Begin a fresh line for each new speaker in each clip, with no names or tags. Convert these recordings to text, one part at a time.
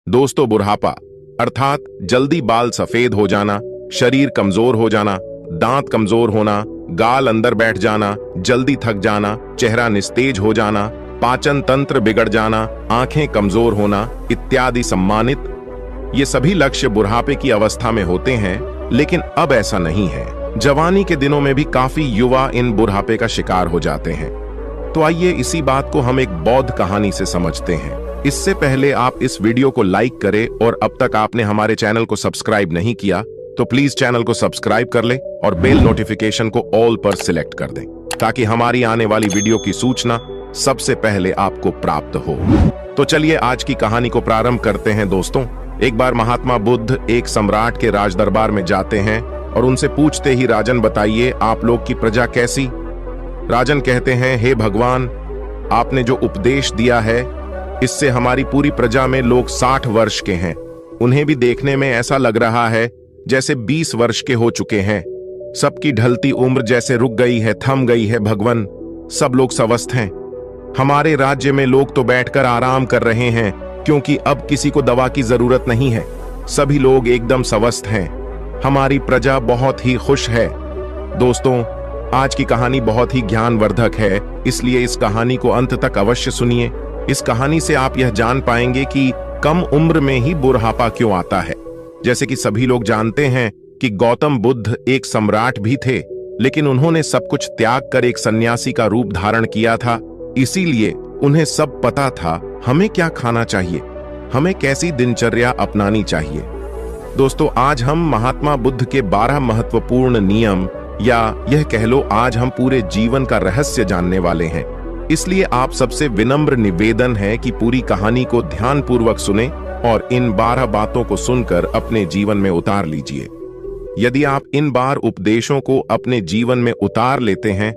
दोस्तों, बुढ़ापा अर्थात जल्दी बाल सफेद हो जाना, शरीर कमजोर हो जाना, दांत कमजोर होना, गाल अंदर बैठ जाना, जल्दी थक जाना, चेहरा निस्तेज हो जाना, पाचन तंत्र बिगड़ जाना, आंखें कमजोर होना इत्यादि सम्मानित ये सभी लक्ष्य बुढ़ापे की अवस्था में होते हैं। लेकिन अब ऐसा नहीं है। जवानी के दिनों में भी काफी युवा इन बुढ़ापे का शिकार हो जाते हैं। तो आइए इसी बात को हम एक बौद्ध कहानी से समझते हैं। इससे पहले आप इस वीडियो को लाइक करें और अब तक आपने हमारे चैनल को सब्सक्राइब नहीं किया तो प्लीज चैनल को सब्सक्राइब कर लें और बेल नोटिफिकेशन को ऑल पर सिलेक्ट कर दें ताकि हमारी आने वाली वीडियो की सूचना सबसे पहले आपको प्राप्त हो। तो चलिए आज की कहानी को प्रारंभ करते हैं। दोस्तों, एक बार महात्मा बुद्ध एक सम्राट के राज दरबार में जाते हैं और उनसे पूछते ही, राजन बताइए आप लोग की प्रजा कैसी? राजन कहते हैं, हे भगवान, आपने जो उपदेश दिया है इससे हमारी पूरी प्रजा में लोग 60 वर्ष के हैं। उन्हें भी देखने में ऐसा लग रहा है जैसे 20 वर्ष के हो चुके हैं। सबकी ढलती उम्र जैसे रुक गई है, थम गई है। भगवान, सब लोग स्वस्थ हैं। हमारे राज्य में लोग तो बैठकर आराम कर रहे हैं क्योंकि अब किसी को दवा की जरूरत नहीं है। सभी लोग एकदम स्वस्थ हैं। हमारी प्रजा बहुत ही खुश है। दोस्तों, आज की कहानी बहुत ही ज्ञानवर्धक है, इसलिए इस कहानी को अंत तक अवश्य सुनिए। इस कहानी से आप यह जान पाएंगे कि कम उम्र में ही बुढ़ापा क्यों आता है। जैसे कि सभी लोग जानते हैं कि गौतम बुद्ध एक सम्राट भी थे, लेकिन उन्होंने सब कुछ त्याग कर एक सन्यासी का रूप धारण किया था। इसीलिए उन्हें सब पता था हमें क्या खाना चाहिए, हमें कैसी दिनचर्या अपनानी चाहिए। दोस्तों, आज हम महात्मा बुद्ध के 12 महत्वपूर्ण नियम या यह कह लो आज हम पूरे जीवन का रहस्य जानने वाले हैं। इसलिए आप सबसे विनम्र निवेदन है कि पूरी कहानी को ध्यानपूर्वक सुने और इन 12 बातों को सुनकर अपने जीवन में उतार लीजिए। यदि आप इन 12 उपदेशों को अपने जीवन में उतार लेते हैं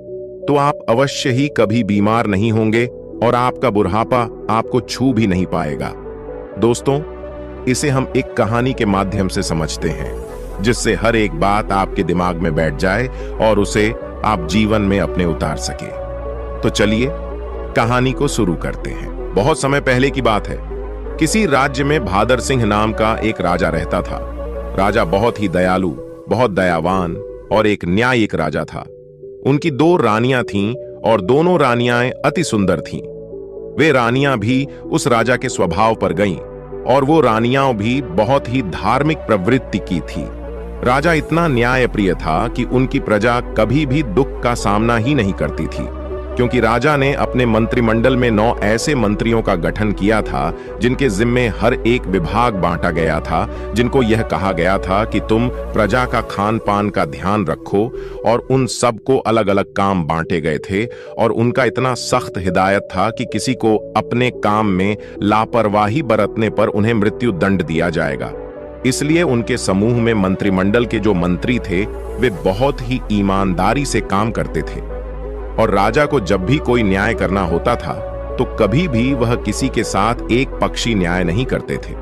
तो आप अवश्य ही कभी बीमार नहीं होंगे और आपका बुढ़ापा आपको छू भी नहीं पाएगा। दोस्तों, इसे हम एक कहानी के माध्यम से समझते हैं जिससे हर एक बात आपके दिमाग में बैठ जाए और उसे आप जीवन में अपने उतार सके। तो चलिए कहानी को शुरू करते हैं। बहुत समय पहले की बात है। किसी राज्य में भादर सिंह नाम का एक राजा रहता था। राजा बहुत ही दयालु, बहुत दयावान और एक न्यायिक राजा था। उनकी 2 रानियां थीं और दोनों रानियां अति सुंदर थीं। वे रानियां भी उस राजा के स्वभाव पर गईं और वो रानियां भी बहुत ही धार्मिक प्रवृत्ति की थी। राजा इतना न्यायप्रिय था कि उनकी प्रजा कभी भी दुख का सामना ही नहीं करती थी, क्योंकि राजा ने अपने मंत्रिमंडल में 9 ऐसे मंत्रियों का गठन किया था जिनके जिम्मे हर एक विभाग बांटा गया था, जिनको यह कहा गया था कि तुम प्रजा का खान पान का ध्यान रखो, और उन सब को अलग अलग काम बांटे गए थे। और उनका इतना सख्त हिदायत था कि किसी को अपने काम में लापरवाही बरतने पर उन्हें मृत्यु दंड दिया जाएगा। इसलिए उनके समूह में मंत्रिमंडल के जो मंत्री थे वे बहुत ही ईमानदारी से काम करते थे और राजा को जब भी कोई न्याय करना होता था तो कभी भी वह किसी के साथ एक पक्षी न्याय नहीं करते थे।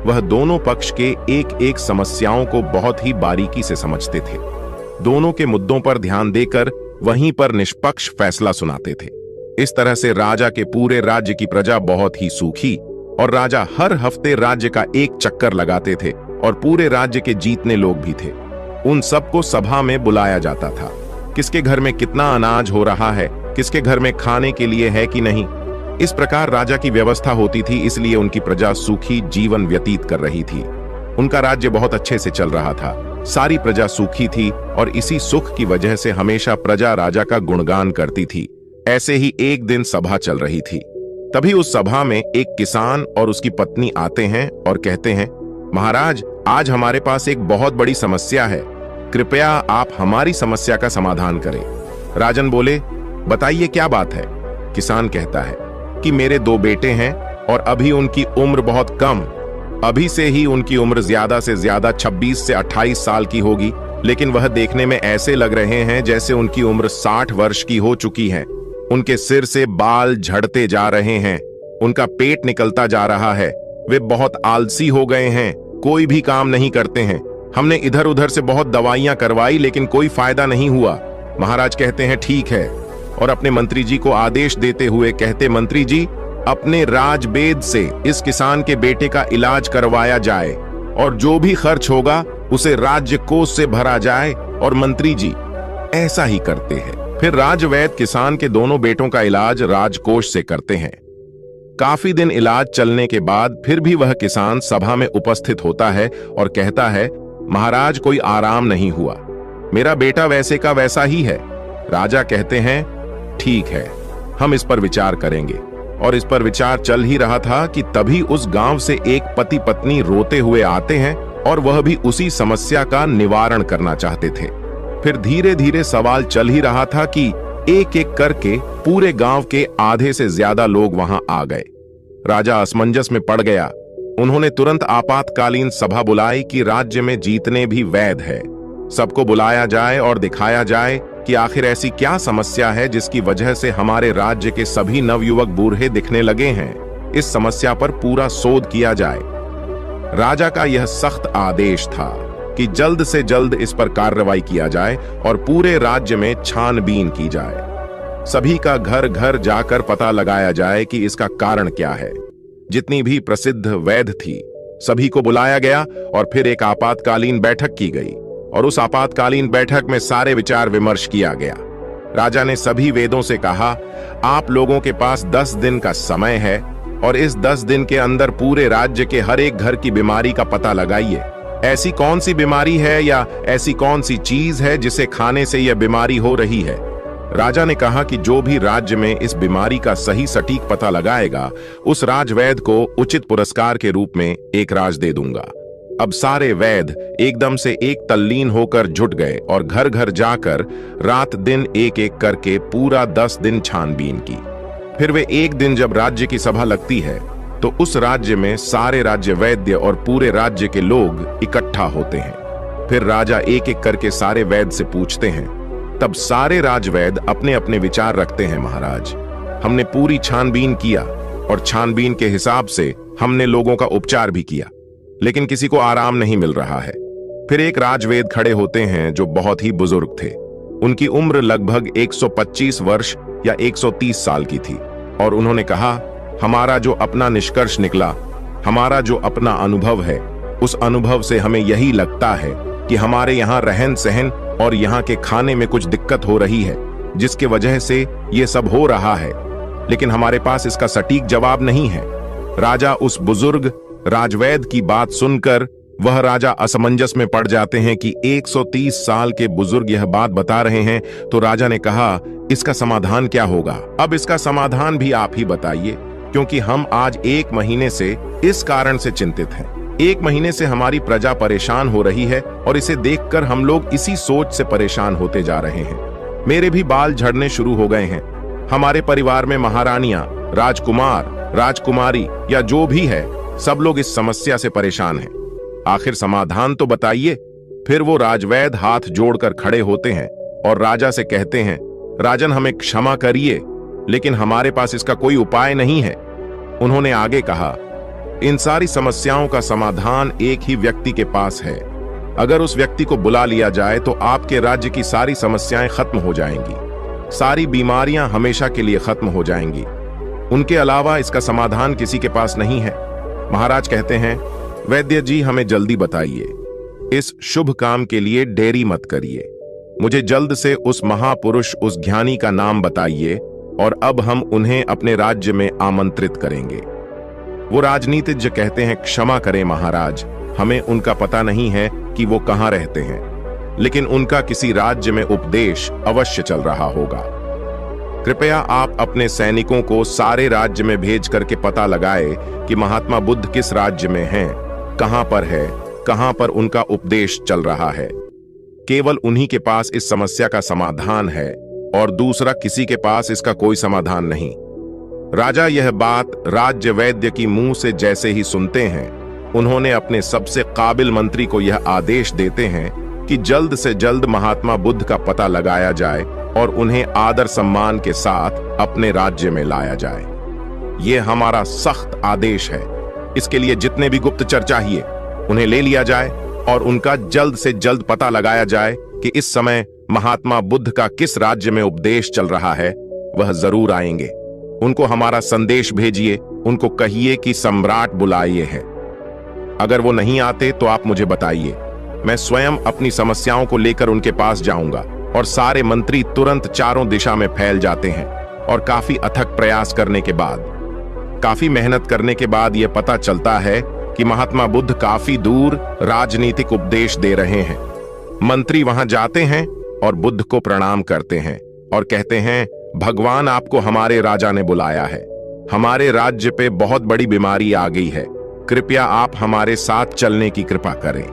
वह दोनों पक्ष के एक एक समस्याओं को बहुत ही बारीकी से समझते थे। दोनों के मुद्दों पर ध्यान देकर वहीं पर निष्पक्ष फैसला सुनाते थे। इस तरह से राजा के पूरे राज्य की प्रजा बहुत ही सूखी और राजा हर हफ्ते राज्य का एक चक्कर लगाते थे और पूरे राज्य के जीतने लोग भी थे। उन सबको सभा में बुलाया जाता था। किसके घर में कितना अनाज हो रहा है, किसके घर में खाने के लिए है कि नहीं, इस प्रकार राजा की व्यवस्था होती थी। इसलिए उनकी प्रजा सुखी जीवन व्यतीत कर रही थी। उनका राज्य बहुत अच्छे से चल रहा था। सारी प्रजा सुखी थी और इसी सुख की वजह से हमेशा प्रजा राजा का गुणगान करती थी। ऐसे ही एक दिन सभा चल रही थी। तभी उस सभा में एक किसान और उसकी पत्नी आते हैं और कहते हैं, महाराज, आज हमारे पास एक बहुत बड़ी समस्या है। कृपया आप हमारी समस्या का समाधान करें। राजन बोले, बताइए क्या बात है। किसान कहता है कि मेरे 2 बेटे हैं और अभी उनकी उम्र बहुत कम। अभी से ही उनकी उम्र ज्यादा से ज्यादा 26 से 28 साल की होगी, लेकिन वह देखने में ऐसे लग रहे हैं जैसे उनकी उम्र 60 वर्ष की हो चुकी है। उनके सिर से बाल झड़ते जा रहे हैं, उनका पेट निकलता जा रहा है। वे बहुत आलसी हो गए हैं, कोई भी काम नहीं करते हैं। हमने इधर उधर से बहुत दवाइयां करवाई लेकिन कोई फायदा नहीं हुआ। महाराज कहते हैं ठीक है और अपने मंत्री जी को आदेश देते हुए कहते, मंत्री जी, अपने राजवेद से इस किसान के बेटे का इलाज करवाया जाए और जो भी खर्च होगा उसे राज्य कोष से भरा जाए। और मंत्री जी ऐसा ही करते हैं। फिर राजवैद्य किसान के दोनों बेटों का इलाज राजकोष से करते हैं। काफी दिन इलाज चलने के बाद फिर भी वह किसान सभा में उपस्थित होता है और कहता है, महाराज कोई आराम नहीं हुआ, मेरा बेटा वैसे का वैसा ही है। राजा कहते हैं, ठीक है, हम इस पर विचार करेंगे। और इस पर विचार चल ही रहा था कि तभी उस गांव से एक पति पत्नी रोते हुए आते हैं और वह भी उसी समस्या का निवारण करना चाहते थे। फिर धीरे धीरे सवाल चल ही रहा था कि एक एक करके पूरे गांव के आधे से ज्यादा लोग वहां आ गए। राजा असमंजस में पड़ गया। उन्होंने तुरंत आपातकालीन सभा बुलाई कि राज्य में जितने भी वैद्य है सबको बुलाया जाए और दिखाया जाए कि आखिर ऐसी क्या समस्या है जिसकी वजह से हमारे राज्य के सभी नवयुवक बूढ़े दिखने लगे हैं। इस समस्या पर पूरा शोध किया जाए। राजा का यह सख्त आदेश था कि जल्द से जल्द इस पर कार्रवाई किया जाए और पूरे राज्य में छानबीन की जाए। सभी का घर घर जाकर पता लगाया जाए कि इसका कारण क्या है। जितनी भी प्रसिद्ध वैद्य थी सभी को बुलाया गया और फिर एक आपातकालीन बैठक की गई और उस आपातकालीन बैठक में सारे विचार विमर्श किया गया। राजा ने सभी वेदों से कहा, आप लोगों के पास 10 दिन का समय है और इस 10 दिन के अंदर पूरे राज्य के हर एक घर की बीमारी का पता लगाइए। ऐसी कौन सी बीमारी है या ऐसी कौन सी चीज है जिसे खाने से यह बीमारी हो रही है। राजा ने कहा कि जो भी राज्य में इस बीमारी का सही सटीक पता लगाएगा उस राजवैद्य को उचित पुरस्कार के रूप में एक राज दे दूंगा। अब सारे वैद्य एकदम से एक तल्लीन होकर जुट गए और घर घर जाकर रात दिन एक एक करके पूरा 10 दिन छानबीन की। फिर वे एक दिन जब राज्य की सभा लगती है तो उस राज्य में सारे राज्य वैद्य और पूरे राज्य के लोग इकट्ठा होते हैं। फिर राजा एक एक करके सारे वैद्य से पूछते हैं। तब सारे राजवैद्य अपने अपने विचार रखते हैं, महाराज हमने पूरी छानबीन किया और छानबीन के हिसाब से हमने लोगों का उपचार भी किया, लेकिन किसी को आराम नहीं मिल रहा है। फिर एक राजवेद खड़े होते हैं जो बहुत ही बुजुर्ग थे। उनकी उम्र लगभग 125 वर्ष या 130 साल की थी और उन्होंने कहा, हमारा जो अपना निष्कर्ष निकला, हमारा जो अपना अनुभव है, उस अनुभव से हमें यही लगता है कि हमारे यहाँ रहन सहन और यहाँ के खाने में कुछ दिक्कत हो रही है जिसकी वजह से ये सब हो रहा है, लेकिन हमारे पास इसका सटीक जवाब नहीं है। राजा उस बुजुर्ग राजवैद्य की बात सुनकर वह राजा असमंजस में पड़ जाते हैं कि 130 साल के बुजुर्ग यह बात बता रहे हैं। तो राजा ने कहा, इसका समाधान क्या होगा? अब इसका समाधान भी आप ही बताइए, क्योंकि हम आज 1 महीने से इस कारण से चिंतित हैं। 1 महीने से हमारी प्रजा परेशान हो रही है और इसे देखकर हम लोग इसी सोच से परेशान होते जा रहे हैं। मेरे भी बाल झड़ने शुरू हो गए हैं। हमारे परिवार में महारानियां, राजकुमार, राजकुमारी या जो भी है, सब लोग इस समस्या से परेशान हैं। आखिर समाधान तो बताइए। फिर वो राजवैद्य हाथ जोड़कर खड़े होते हैं और राजा से कहते हैं, राजन हमें क्षमा करिए, लेकिन हमारे पास इसका कोई उपाय नहीं है। उन्होंने आगे कहा, इन सारी समस्याओं का समाधान एक ही व्यक्ति के पास है। अगर उस व्यक्ति को बुला लिया जाए तो आपके राज्य की सारी समस्याएं खत्म हो जाएंगी, सारी बीमारियां हमेशा के लिए खत्म हो जाएंगी। उनके अलावा इसका समाधान किसी के पास नहीं है। महाराज कहते हैं, वैद्य जी हमें जल्दी बताइए, इस शुभ काम के लिए देरी मत करिए। मुझे जल्द से उस महापुरुष, उस ज्ञानी का नाम बताइए और अब हम उन्हें अपने राज्य में आमंत्रित करेंगे। वो राजनीतिज्ञ कहते हैं, क्षमा करें महाराज, हमें उनका पता नहीं है कि वो कहां रहते हैं, लेकिन उनका किसी राज्य में उपदेश अवश्य चल रहा होगा। कृपया आप अपने सैनिकों को सारे राज्य में भेज करके पता लगाए कि महात्मा बुद्ध किस राज्य में हैं, कहां पर है, कहां पर उनका उपदेश चल रहा है। केवल उन्हीं के पास इस समस्या का समाधान है और दूसरा किसी के पास इसका कोई समाधान नहीं। राजा यह बात राज्य वैद्य की मुंह से जैसे ही सुनते हैं, उन्होंने अपने सबसे काबिल मंत्री को यह आदेश देते हैं कि जल्द से जल्द महात्मा बुद्ध का पता लगाया जाए और उन्हें आदर सम्मान के साथ अपने राज्य में लाया जाए। यह हमारा सख्त आदेश है। इसके लिए जितने भी गुप्तचर चाहिए उन्हें ले लिया जाए और उनका जल्द से जल्द पता लगाया जाए कि इस समय महात्मा बुद्ध का किस राज्य में उपदेश चल रहा है। वह जरूर आएंगे। उनको हमारा संदेश भेजिए, उनको कहिए कि सम्राट बुलाए है। अगर वो नहीं आते तो आप मुझे बताइए, मैं स्वयं अपनी समस्याओं को लेकर उनके पास जाऊंगा। और सारे मंत्री तुरंत चारों दिशा में फैल जाते हैं और काफी अथक प्रयास करने के बाद, काफी मेहनत करने के बाद यह पता चलता है कि महात्मा बुद्ध काफी दूर राजनीतिक उपदेश दे रहे हैं। मंत्री वहां जाते हैं और बुद्ध को प्रणाम करते हैं और कहते हैं, भगवान आपको हमारे राजा ने बुलाया है। हमारे राज्य पे बहुत बड़ी बीमारी आ गई है, कृपया आप हमारे साथ चलने की कृपा करें।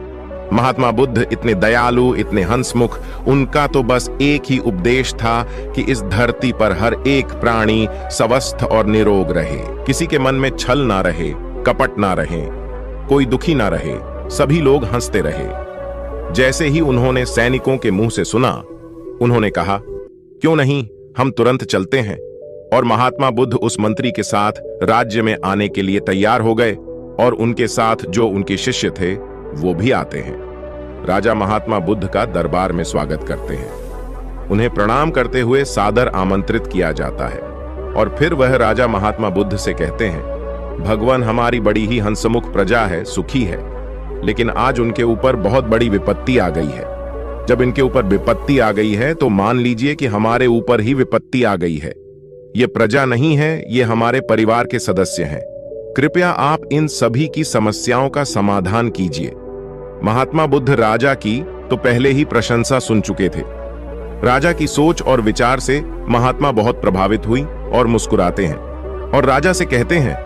महात्मा बुद्ध इतने दयालु, इतने हंसमुख, उनका तो बस एक ही उपदेश था कि इस धरती पर हर एक प्राणी स्वस्थ और निरोग रहे, किसी के मन में छल ना रहे, कपट ना रहे, कोई दुखी ना रहे, सभी लोग हंसते रहे। जैसे ही उन्होंने सैनिकों के मुंह से सुना, उन्होंने कहा, क्यों नहीं, हम तुरंत चलते हैं। और महात्मा बुद्ध उस मंत्री के साथ राज्य में आने के लिए तैयार हो गए और उनके साथ जो उनके शिष्य थे वो भी आते हैं। राजा महात्मा बुद्ध का दरबार में स्वागत करते हैं। उन्हें प्रणाम करते हुए सादर आमंत्रित किया जाता है और फिर वह राजा महात्मा बुद्ध से कहते हैं, भगवान हमारी बड़ी ही हंसमुख प्रजा है, सुखी है, लेकिन आज उनके ऊपर बहुत बड़ी विपत्ति आ गई है। जब इनके ऊपर विपत्ति आ गई है तो मान लीजिए कि हमारे ऊपर ही विपत्ति आ गई है। ये प्रजा नहीं है, ये हमारे परिवार के सदस्य हैं। कृपया आप इन सभी की समस्याओं का समाधान कीजिए। महात्मा बुद्ध राजा की तो पहले ही प्रशंसा सुन चुके थे। राजा की सोच और विचार से महात्मा बहुत प्रभावित हुई और मुस्कुराते हैं और राजा से कहते हैं,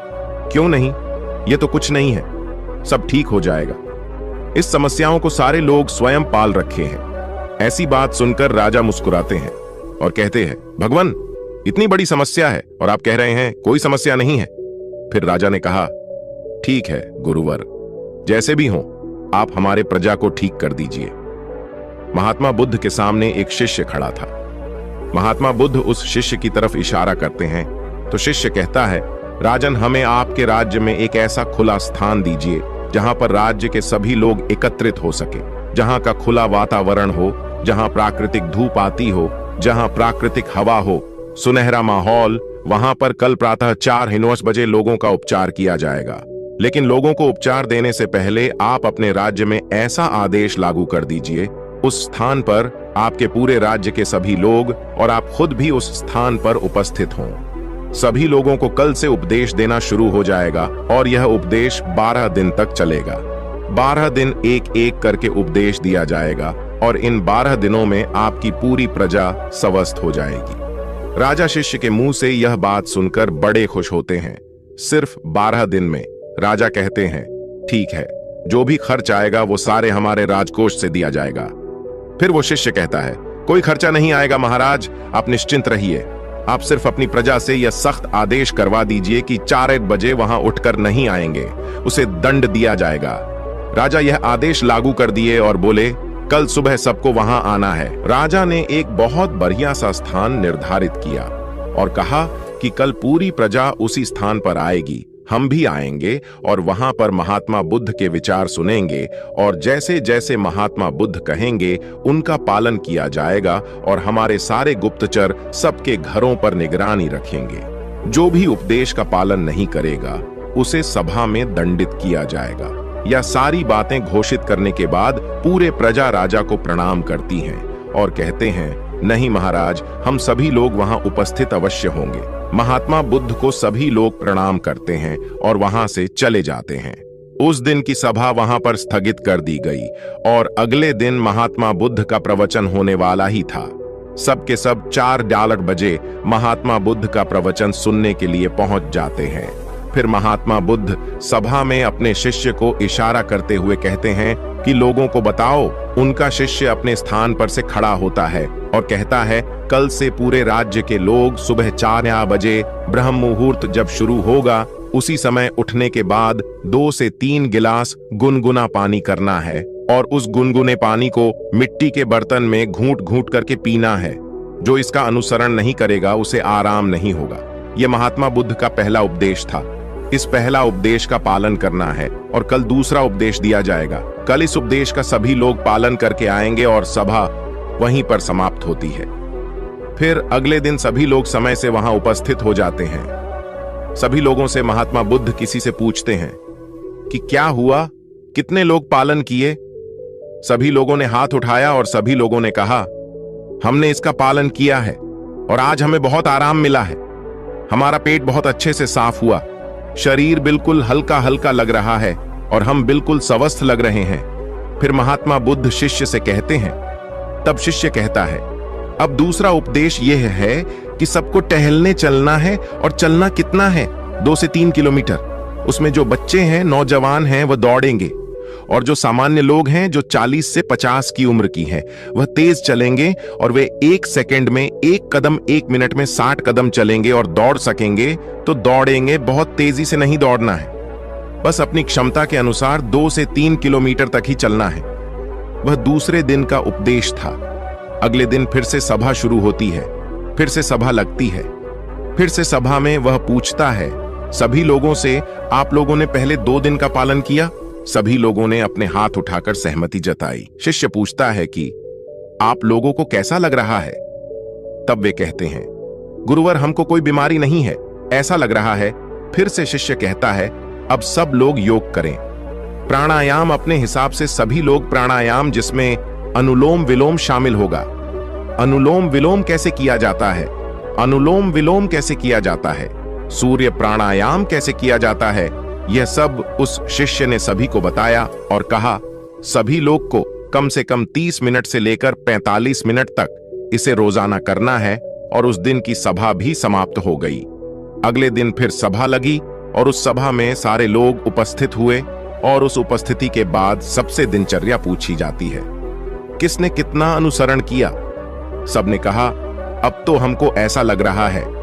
क्यों नहीं, ये तो कुछ नहीं है, सब ठीक हो जाएगा। इस समस्याओं को सारे लोग स्वयं पाल रखे हैं। ऐसी बात सुनकर राजा मुस्कुराते हैं और कहते हैं, भगवान इतनी बड़ी समस्या है और आप कह रहे हैं कोई समस्या नहीं है। फिर राजा ने कहा, ठीक है गुरुवर, जैसे भी हो आप हमारे प्रजा को ठीक कर दीजिए। महात्मा बुद्ध के सामने एक शिष्य खड़ा था। महात्मा बुद्ध उस शिष्य की तरफ इशारा करते हैं तो शिष्य कहता है, राजन हमें आपके राज्य में एक ऐसा खुला स्थान दीजिए जहां पर राज्य के सभी लोग एकत्रित हो सके, जहां का खुला वातावरण हो, जहां प्राकृतिक धूप आती हो, जहां प्राकृतिक हवा हो, सुनहरा माहौल। वहां पर कल प्रातः 4:09 बजे लोगों का उपचार किया जाएगा। लेकिन लोगों को उपचार देने से पहले आप अपने राज्य में ऐसा आदेश लागू कर दीजिए, उस स्थान पर आपके पूरे राज्य के सभी लोग और आप खुद भी उस स्थान पर उपस्थित हों। सभी लोगों को कल से उपदेश देना शुरू हो जाएगा और यह उपदेश 12 दिन तक चलेगा। 12 दिन एक एक करके उपदेश दिया जाएगा और इन 12 दिनों में आपकी पूरी प्रजा स्वस्थ हो जाएगी। राजा शिष्य के मुंह से यह बात सुनकर बड़े खुश होते हैं। सिर्फ 12 दिन में राजा कहते हैं, ठीक है, जो भी खर्च आएगा वो सारे हमारे राजकोष से दिया जाएगा। फिर वो शिष्य कहता है, कोई खर्चा नहीं आएगा महाराज, आप निश्चिंत रहिए। आप सिर्फ अपनी प्रजा से यह सख्त आदेश करवा दीजिए कि 4 बजे वहां उठकर नहीं आएंगे, उसे दंड दिया जाएगा। राजा यह आदेश लागू कर दिए और बोले, कल सुबह सबको वहां आना है। राजा ने एक बहुत बढ़िया सा स्थान निर्धारित किया और कहा कि कल पूरी प्रजा उसी स्थान पर आएगी, हम भी आएंगे और वहां पर महात्मा बुद्ध के विचार सुनेंगे और जैसे जैसे महात्मा बुद्ध कहेंगे उनका पालन किया जाएगा और हमारे सारे गुप्तचर सबके घरों पर निगरानी रखेंगे। जो भी उपदेश का पालन नहीं करेगा उसे सभा में दंडित किया जाएगा। यह सारी बातें घोषित करने के बाद पूरे प्रजा राजा को प्रणाम करती हैं और कहते हैं, नहीं महाराज, हम सभी लोग वहां उपस्थित अवश्य होंगे। महात्मा बुद्ध को सभी लोग प्रणाम करते हैं और वहां से चले जाते हैं। उस दिन की सभा वहां पर स्थगित कर दी गई और अगले दिन महात्मा बुद्ध का प्रवचन होने वाला ही था। सबके सब 4 बजे महात्मा बुद्ध का प्रवचन सुनने के लिए पहुंच जाते हैं। फिर महात्मा बुद्ध सभा में अपने शिष्य को इशारा करते हुए कहते हैं कि लोगों को बताओ। उनका शिष्य अपने स्थान पर से खड़ा होता है और कहता है, कल से पूरे राज्य के लोग सुबह 4 बजे ब्रह्म मुहूर्त जब शुरू होगा उसी समय उठने के बाद 2 से 3 गिलास गुनगुना पानी करना है और उस गुनगुने पानी को मिट्टी के बर्तन में घूंट घूंट करके पीना है। जो इसका अनुसरण नहीं करेगा उसे आराम नहीं होगा। यह महात्मा बुद्ध का पहला उपदेश था। इस पहला उपदेश का पालन करना है और कल दूसरा उपदेश दिया जाएगा। कल इस उपदेश का सभी लोग पालन करके आएंगे और सभा वहीं पर समाप्त होती है। फिर अगले दिन सभी लोग समय से वहां उपस्थित हो जाते हैं। सभी लोगों से महात्मा बुद्ध किसी से पूछते हैं कि क्या हुआ, कितने लोग पालन किए। सभी लोगों ने हाथ उठाया और सभी लोगों ने कहा, हमने इसका पालन किया है और आज हमें बहुत आराम मिला है। हमारा पेट बहुत अच्छे से साफ हुआ, शरीर बिल्कुल हल्का हल्का लग रहा है और हम बिल्कुल स्वस्थ लग रहे हैं। फिर महात्मा बुद्ध शिष्य से कहते हैं, तब शिष्य कहता है, अब दूसरा उपदेश यह है कि सबको टहलने चलना है और चलना कितना है, 2 से 3 किलोमीटर। उसमें जो बच्चे हैं, नौजवान हैं, वह दौड़ेंगे और जो सामान्य लोग हैं, जो 40 से 50 की उम्र की हैं, वह तेज चलेंगे और वे 1 सेकंड में 1 कदम 1 मिनट में 60 कदम चलेंगे और दौड़ सकेंगे तो दौड़ेंगे। बहुत तेजी से नहीं दौड़ना है, बस अपनी क्षमता के अनुसार 2 से 3 किलोमीटर तक ही चलना है। वह दूसरे दिन का उपदेश था। अगले दिन फिर से सभा शुरू होती है, फिर से सभा लगती है। फिर से सभा में वह पूछता है सभी लोगों से, आप लोगों ने पहले 2 दिन का पालन किया? सभी लोगों ने अपने हाथ उठाकर सहमति जताई। शिष्य पूछता है कि आप लोगों को कैसा लग रहा है? तब वे कहते हैं, गुरुवर, हमको कोई बीमारी नहीं है, ऐसा लग रहा है। फिर से शिष्य कहता है, अब सब लोग योग करें। प्राणायाम अपने हिसाब से सभी लोग प्राणायाम, जिसमें अनुलोम विलोम शामिल होगा। अनुलोम विलोम कैसे किया जाता है? अनुलोम विलोम कैसे किया जाता है? सूर्य प्राणायाम कैसे किया जाता है? यह सब उस शिष्य ने सभी को बताया और कहा, सभी लोग को कम से कम 30 मिनट से लेकर 45 मिनट तक इसे रोजाना करना है। और उस दिन की सभा भी समाप्त हो गई। अगले दिन फिर सभा लगी और उस सभा में सारे लोग उपस्थित हुए और उस उपस्थिति के बाद सबसे दिनचर्या पूछी जाती है, किसने कितना अनुसरण किया? सबने कहा, अब तो हमको ऐसा लग रहा है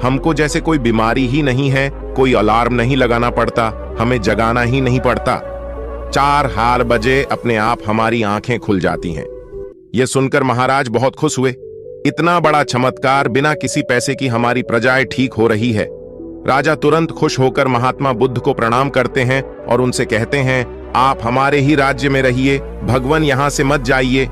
हमको जैसे कोई बीमारी ही नहीं है, कोई अलार्म नहीं लगाना पड़ता, हमें जगाना ही नहीं पड़ता। 4 बजे अपने आप हमारी आंखें खुल जाती हैं। यह सुनकर महाराज बहुत खुश हुए। इतना बड़ा चमत्कार, बिना किसी पैसे की हमारी प्रजाएं ठीक हो रही है। राजा तुरंत खुश होकर महात्मा बुद्ध को प्रणाम करते हैं और उनसे कहते हैं, आप हमारे ही राज्य में रहिए, भगवान यहां से मत जाइए।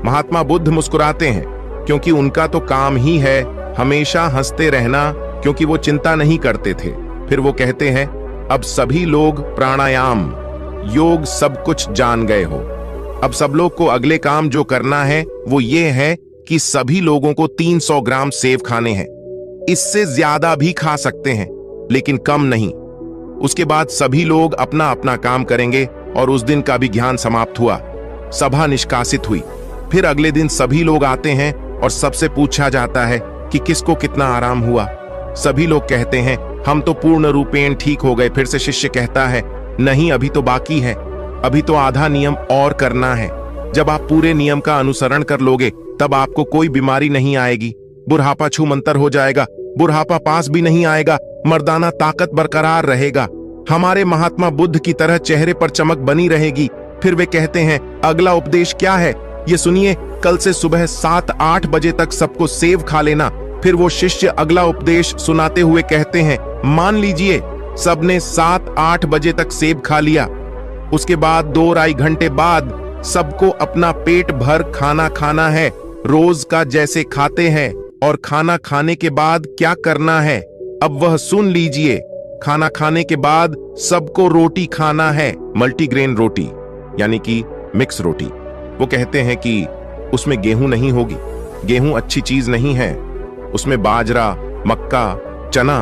महात्मा बुद्ध मुस्कुराते हैं क्योंकि उनका तो काम ही है हमेशा हंसते रहना, क्योंकि वो चिंता नहीं करते थे। फिर वो कहते हैं, अब सभी लोग प्राणायाम, योग सब कुछ जान गए हो। अब सब लोग को अगले काम जो करना है वो ये है कि सभी लोगों को 300 ग्राम सेब खाने हैं। इससे ज्यादा भी खा सकते हैं लेकिन कम नहीं। उसके बाद सभी लोग अपना अपना काम करेंगे और उस दिन का भी ज्ञान समाप्त हुआ। सभा निष्कासित हुई। फिर अगले दिन सभी लोग आते हैं और सबसे पूछा जाता है कि किसको कितना आराम हुआ। सभी लोग कहते हैं, हम तो पूर्ण रूपेण ठीक हो गए। फिर से शिष्य कहता है, नहीं, अभी तो बाकी है, अभी तो आधा नियम और करना है। जब आप पूरे नियम का अनुसरण कर लोगे तब आपको कोई बीमारी नहीं आएगी, बुढ़ापा छूमंतर हो जाएगा, बुढ़ापा पास भी नहीं आएगा, मर्दाना ताकत बरकरार रहेगा, हमारे महात्मा बुद्ध की तरह चेहरे पर चमक बनी रहेगी। फिर वे कहते हैं, अगला उपदेश क्या है ये सुनिए, कल से सुबह 7-8 बजे तक सबको सेब खा लेना। फिर वो शिष्य अगला उपदेश सुनाते हुए कहते हैं, मान लीजिए सबने 7-8 बजे तक सेब खा लिया। उसके बाद 2-2.5 घंटे बाद सबको अपना पेट भर खाना खाना है, रोज का जैसे खाते हैं। और खाना खाने के बाद क्या करना है, अब वह सुन लीजिए। खाना खाने के बाद सबको रोटी खाना है, मल्टीग्रेन रोटी यानी कि मिक्स रोटी। वो कहते हैं कि उसमें गेहूं नहीं होगी, गेहूं अच्छी चीज नहीं है, उसमें बाजरा, मक्का, चना,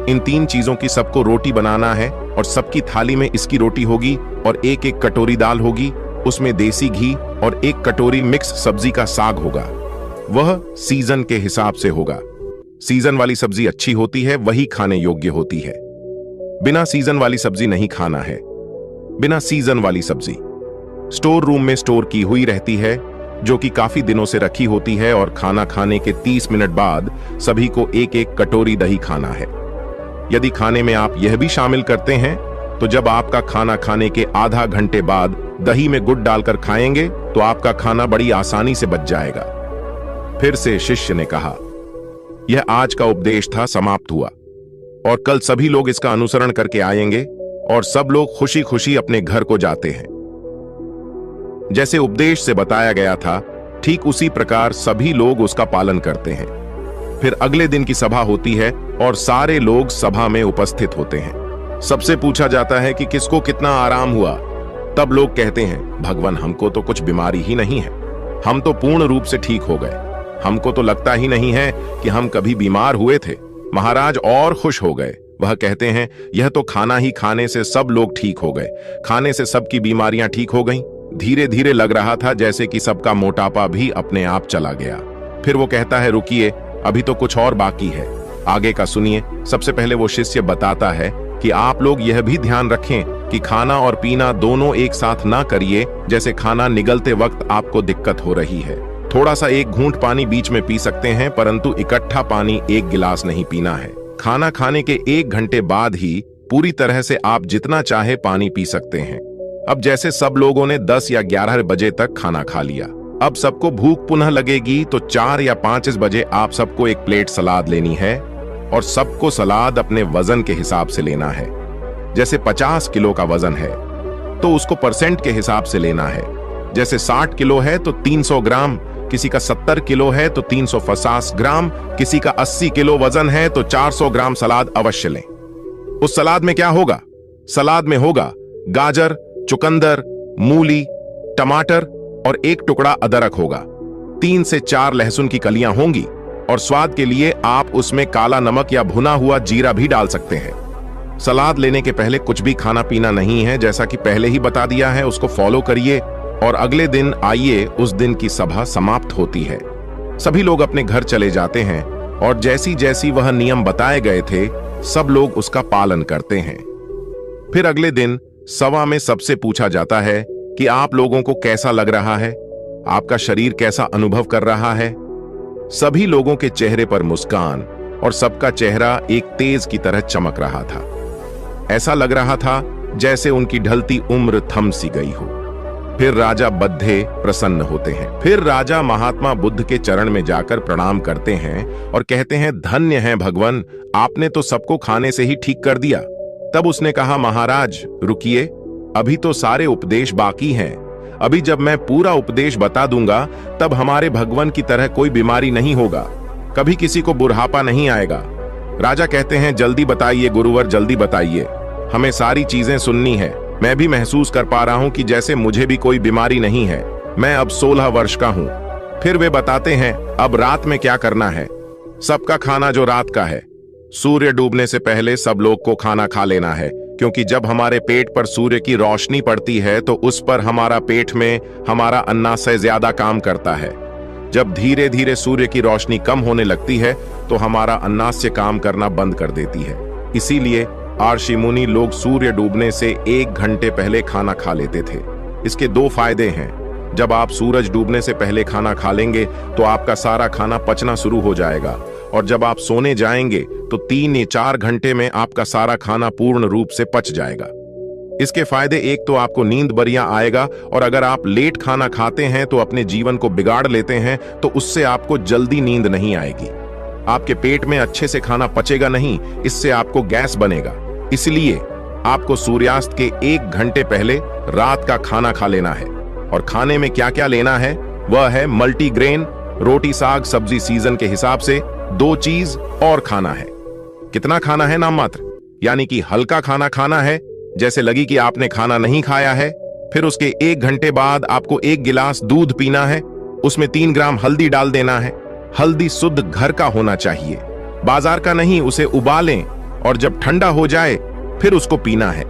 इन 3 चीजों की सबको रोटी बनाना है और सबकी थाली में इसकी रोटी होगी और 1-1 कटोरी दाल होगी, उसमें देसी घी और 1 कटोरी मिक्स सब्जी का साग होगा। वह सीजन के हिसाब से होगा। सीजन वाली सब्जी अच्छी होती है, वही खाने योग्य होती है। बिना सीजन वाली सब्जी नहीं खाना है। बिना सीजन वाली सब्जी स्टोर रूम में स्टोर की हुई रहती है, जो कि काफी दिनों से रखी होती है। और खाना खाने के 30 मिनट बाद सभी को 1-1 कटोरी दही खाना है। यदि खाने में आप यह भी शामिल करते हैं तो जब आपका खाना खाने के आधा घंटे बाद दही में गुड़ डालकर खाएंगे तो आपका खाना बड़ी आसानी से बच जाएगा। फिर से शिष्य ने कहा, यह आज का उपदेश था, समाप्त हुआ और कल सभी लोग इसका अनुसरण करके आएंगे और सब लोग खुशी खुशी अपने घर को जाते हैं। जैसे उपदेश से बताया गया था ठीक उसी प्रकार सभी लोग उसका पालन करते हैं। फिर अगले दिन की सभा होती है और सारे लोग सभा में उपस्थित होते हैं। सबसे पूछा जाता है कि किसको कितना आराम हुआ। तब लोग कहते हैं, भगवान, हमको तो कुछ बीमारी ही नहीं है, हम तो पूर्ण रूप से ठीक हो गए, हमको तो लगता ही नहीं है कि हम कभी बीमार हुए थे। महाराज और खुश हो गए। वह कहते हैं, यह तो खाना ही खाने से सब लोग ठीक हो गए, खाने से सबकी बीमारियां ठीक हो गईं। धीरे धीरे लग रहा था जैसे कि सबका मोटापा भी अपने आप चला गया। फिर वो कहता है, रुकिए, अभी तो कुछ और बाकी है, आगे का सुनिए। सबसे पहले वो शिष्य बताता है कि आप लोग यह भी ध्यान रखें कि खाना और पीना दोनों एक साथ ना करिए। जैसे खाना निगलते वक्त आपको दिक्कत हो रही है, थोड़ा सा एक घूंट पानी बीच में पी सकते हैं, परंतु इकट्ठा पानी एक गिलास नहीं पीना है। खाना खाने के 1 घंटे बाद ही पूरी तरह से आप जितना चाहे पानी पी सकते हैं। अब जैसे सब लोगों ने 10 या 11 बजे तक खाना खा लिया, अब सबको भूख पुनः लगेगी तो 4 या 5 बजे आप सबको एक प्लेट सलाद लेनी है और सबको सलाद अपने वजन के हिसाब से लेना है। जैसे 50 किलो का वजन है तो उसको परसेंट के हिसाब से लेना है। जैसे 60 किलो है तो 300 ग्राम, किसी का 70 किलो है तो 350 ग्राम, किसी का 80 किलो वजन है तो 400 ग्राम सलाद अवश्य लें। उस सलाद में क्या होगा? सलाद में होगा गाजर, चुकंदर, मूली, टमाटर और 1 टुकड़ा अदरक होगा। 3 से 4 लहसुन की कलियां होंगी और स्वाद के लिए आप उसमें काला नमक या भुना हुआ जीरा भी डाल सकते हैं। सलाद लेने के पहले कुछ भी खाना पीना नहीं है, जैसा कि पहले ही बता दिया है। उसको फॉलो करिए और अगले दिन आइए, उस दिन की सभा समाप्त होती है। सभी लोग अपने घर चले जाते हैं और जैसी जैसी वह नियम बताए गए थे सब लोग उसका पालन करते हैं। फिर अगले दिन सभा में सबसे पूछा जाता है कि आप लोगों को कैसा लग रहा है, आपका शरीर कैसा अनुभव कर रहा है। सभी लोगों के चेहरे पर मुस्कान और सबका चेहरा एक तेज की तरह चमक रहा था। ऐसा लग रहा था जैसे उनकी ढलती उम्र थम सी गई हो। फिर राजा बद्धे प्रसन्न होते हैं। फिर राजा महात्मा बुद्ध के चरण में जाकर प्रणाम करते हैं और कहते हैं, धन्य हैं भगवान, आपने तो सबको खाने से ही ठीक कर दिया। तब उसने कहा, महाराज रुकिए, अभी तो सारे उपदेश बाकी हैं। अभी जब मैं पूरा उपदेश बता दूंगा तब हमारे भगवान की तरह कोई बीमारी नहीं होगा, कभी किसी को बुढ़ापा नहीं आएगा। राजा कहते हैं, जल्दी बताइए गुरुवर, जल्दी बताइए, हमें सारी चीजें सुननी है। मैं भी महसूस कर पा रहा हूं कि जैसे मुझे भी कोई बीमारी नहीं है। मैं अब 16 वर्ष का हूं। फिर वे बताते हैं, अब रात में क्या करना है। सबका खाना जो रात का है, सूर्य डूबने से पहले सब लोग को खाना खा लेना है, क्योंकि जब हमारे पेट पर सूर्य की रोशनी पड़ती है तो उस पर हमारा पेट में हमारा अन्नाशय ज्यादा काम करता है। जब धीरे धीरे सूर्य की रोशनी कम होने लगती है तो हमारा अन्नाशय काम करना बंद कर देती है। इसीलिए ऋषि मुनि लोग सूर्य डूबने से 1 घंटे पहले खाना खा लेते थे। इसके 2 फायदे हैं। जब आप सूरज डूबने से पहले खाना खा लेंगे तो आपका सारा खाना पचना शुरू हो जाएगा, और जब आप सोने जाएंगे तो 3 या 4 घंटे में आपका सारा खाना पूर्ण रूप से पच जाएगा। इसके फायदे, एक तो आपको नींद बढ़िया आएगा, और अगर आप लेट खाना खाते हैं तो अपने जीवन को बिगाड़ लेते हैं तो उससे आपको जल्दी नींद नहीं आएगी। आपके पेट में अच्छे से खाना पचेगा नहीं, इससे आपको गैस बनेगा। इसलिए आपको सूर्यास्त के 1 घंटे पहले रात का खाना खा लेना है। और खाने में क्या क्या लेना है वह है मल्टीग्रेन, रोटी साग सब्जी सीजन के हिसाब से 2 चीज और खाना है। कितना खाना है? नाम मात्र, यानी कि हल्का खाना खाना है, जैसे लगी कि आपने खाना नहीं खाया है। फिर उसके 1 घंटे बाद आपको 1 गिलास दूध पीना है, उसमें 3 ग्राम हल्दी डाल देना है। हल्दी शुद्ध घर का होना चाहिए, बाजार का नहीं। उसे उबालें और जब ठंडा हो जाए फिर उसको पीना है।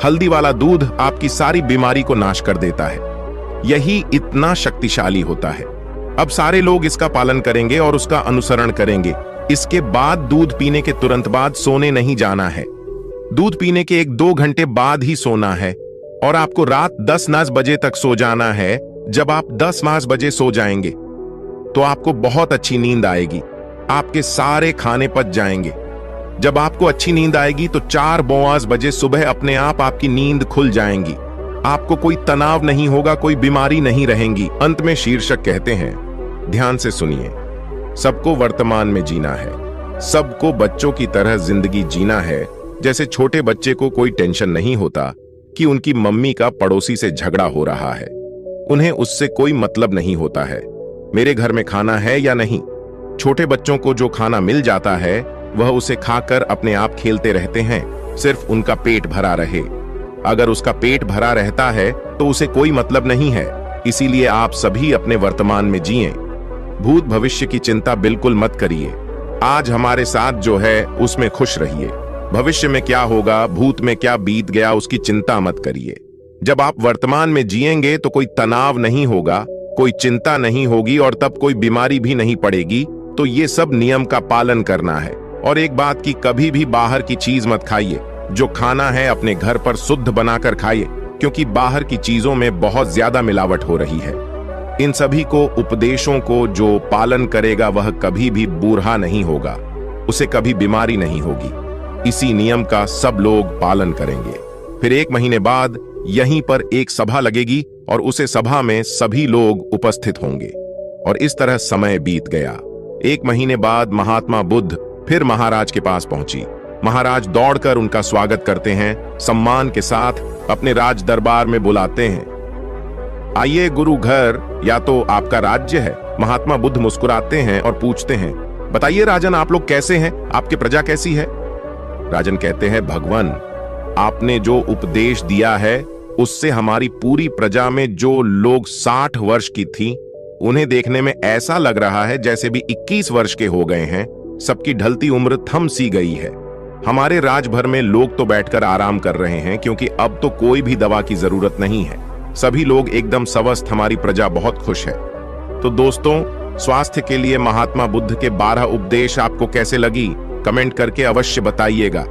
हल्दी वाला दूध आपकी सारी बीमारी को नाश कर देता है। यही इतना शक्तिशाली होता है। अब सारे लोग इसका पालन करेंगे और उसका अनुसरण करेंगे। इसके बाद दूध पीने के तुरंत बाद सोने नहीं जाना है। दूध पीने के 1-2 घंटे बाद ही सोना है, और आपको रात 10 बजे तक सो जाना है। जब आप 10 बजे सो जाएंगे तो आपको बहुत अच्छी नींद आएगी, आपके सारे खाने पच जाएंगे। जब आपको अच्छी नींद आएगी तो 4 बजे सुबह अपने आप आपकी नींद खुल जाएंगी। आपको कोई तनाव नहीं होगा, कोई बीमारी नहीं रहेंगी। अंत में शीर्षक कहते हैं, ध्यान से सुनिए, सबको वर्तमान में जीना है, सबको बच्चों की तरह जिंदगी जीना है। जैसे छोटे बच्चे को कोई टेंशन नहीं होता कि उनकी मम्मी का पड़ोसी से झगड़ा हो रहा है, उन्हें उससे कोई मतलब नहीं होता है। मेरे घर में खाना है या नहीं। छोटे बच्चों को जो खाना मिल जाता है वह उसे खाकर अपने आप खेलते रहते हैं, सिर्फ उनका पेट भरा रहे। अगर उसका पेट भरा रहता है तो उसे कोई मतलब नहीं है। इसीलिए आप सभी अपने वर्तमान में जिएं। भूत भविष्य की चिंता बिल्कुल मत करिए। आज हमारे साथ जो है उसमें खुश रहिए। भविष्य में क्या होगा, भूत में क्या बीत गया, उसकी चिंता मत करिए। जब आप वर्तमान में जिएंगे तो कोई तनाव नहीं होगा, कोई चिंता नहीं होगी और तब कोई बीमारी भी नहीं पड़ेगी। तो ये सब नियम का पालन करना है। और एक बात की, कभी भी बाहर की चीज मत खाइए। जो खाना है अपने घर पर शुद्ध बनाकर खाइए, क्योंकि बाहर की चीजों में बहुत ज्यादा मिलावट हो रही है। इन सभी को उपदेशों को जो पालन करेगा वह कभी भी बूढ़ा नहीं होगा, उसे कभी बीमारी नहीं होगी। इसी नियम का सब लोग पालन करेंगे। फिर 1 महीने बाद यहीं पर एक सभा लगेगी और उसे सभा में सभी लोग उपस्थित होंगे। और इस तरह समय बीत गया। 1 महीने बाद महात्मा बुद्ध फिर महाराज के पास पहुंची। महाराज दौड़कर उनका स्वागत करते हैं, सम्मान के साथ अपने राज दरबार में बुलाते हैं। आइए गुरु घर, या तो आपका राज्य है। महात्मा बुद्ध मुस्कुराते हैं और पूछते हैं, बताइए राजन, आप लोग कैसे हैं, आपकी प्रजा कैसी है। राजन कहते हैं, भगवान, आपने जो उपदेश दिया है उससे हमारी पूरी प्रजा में जो लोग 60 वर्ष की थी, उन्हें देखने में ऐसा लग रहा है जैसे भी 21 वर्ष के हो गए हैं। सबकी ढलती उम्र थम सी गई है। हमारे राज भर में लोग तो बैठकर आराम कर रहे हैं, क्योंकि अब तो कोई भी दवा की जरूरत नहीं है। सभी लोग एकदम स्वस्थ, हमारी प्रजा बहुत खुश है। तो दोस्तों, स्वास्थ्य के लिए महात्मा बुद्ध के 12 उपदेश आपको कैसे लगी, कमेंट करके अवश्य बताइएगा।